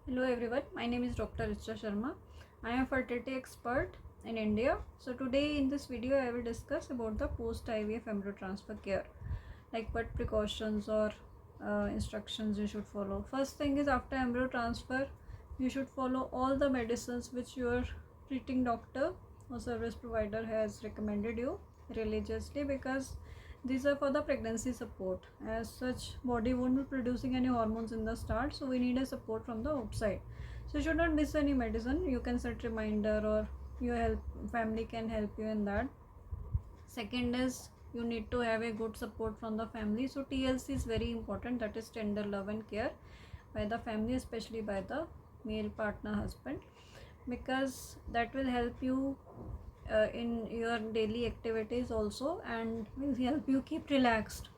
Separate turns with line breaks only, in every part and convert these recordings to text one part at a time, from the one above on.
Hello everyone, my name is Dr. Richa Sharma. I am a fertility expert in India. So today in this video I will discuss about the post IVF embryo transfer care, like what precautions or instructions you should follow. First thing is, after embryo transfer you should follow all the medicines which your treating doctor or service provider has recommended you religiously, because these are for the pregnancy support. As such, body won't be producing any hormones in the start, so we need a support from the outside. So you should not miss any medicine. You can set reminder, or your family can help you in that. Second is, you need to have a good support from the family. So TLC is very important, that is tender love and care by the family, especially by the male partner husband, because that will help you in your daily activities also, and will help you keep relaxed.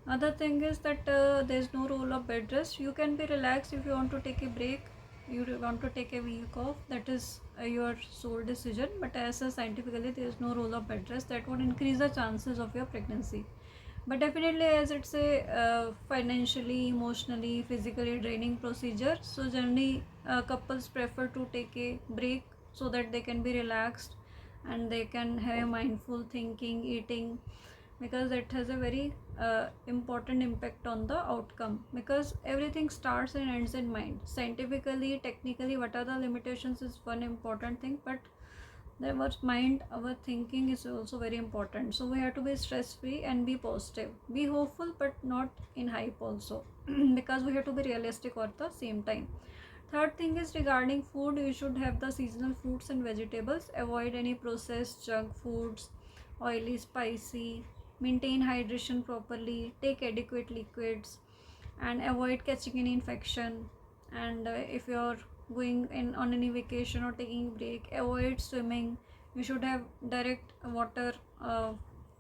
Other thing is that there is no role of bed rest. You can be relaxed if you want to take a break, you want to take a week off, that is your sole decision. But as a scientifically, there is no role of bed rest that would increase the chances of your pregnancy. But definitely, as it's a financially, emotionally, physically draining procedure, so generally couples prefer to take a break so that they can be relaxed and they can have mindful thinking, eating, because it has a very important impact on the outcome, because everything starts and ends in mind. Scientifically, technically, what are the limitations is one important thing, but our mind, our thinking is also very important. So we have to be stress free and be positive, be hopeful, but not in hype also because we have to be realistic at the same time. Third thing is, regarding food, you should have the seasonal fruits and vegetables, avoid any processed junk foods, oily, spicy, maintain hydration properly, take adequate liquids, and avoid catching any infection. And if you're going in on any vacation or taking break, avoid swimming. You should have direct water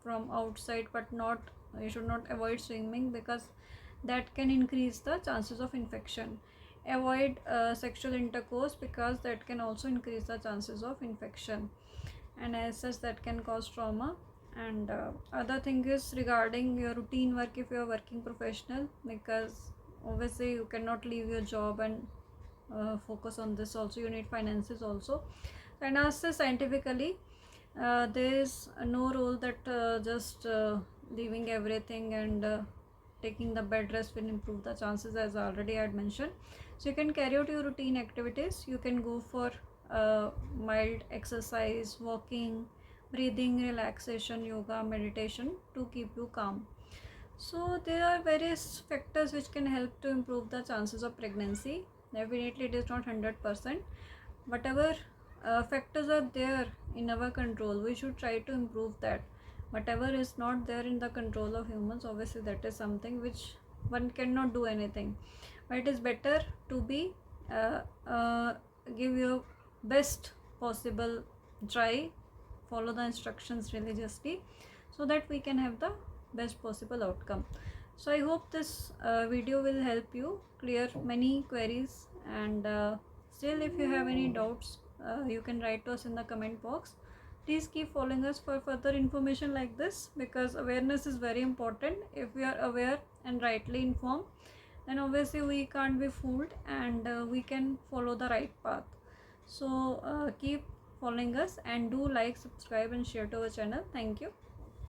from outside, but not, you should not avoid swimming, because that can increase the chances of infection. Avoid sexual intercourse, because that can also increase the chances of infection, and as such that can cause trauma. And other thing is, regarding your routine work, if you are working professional, because obviously you cannot leave your job and focus on this also, you need finances also. And as scientifically, there is no role that just leaving everything and taking the bed rest will improve the chances, as already I had mentioned. So you can carry out your routine activities. You can go for mild exercise, walking, breathing, relaxation, yoga, meditation to keep you calm. So there are various factors which can help to improve the chances of pregnancy. Definitely it is not 100%. Whatever factors are there in our control, we should try to improve that. Whatever is not there in the control of humans, obviously that is something which one cannot do anything. But it is better to be uh, uh, give your best possible try, follow the instructions religiously, so that we can have the best possible outcome. So I hope this video will help you clear many queries, and still if you have any doubts, you can write to us in the comment box. Please keep following us for further information like this, because awareness is very important. If we are aware and rightly informed, then obviously we can't be fooled, and we can follow the right path. So keep following us, and do like, subscribe and share to our channel. Thank you.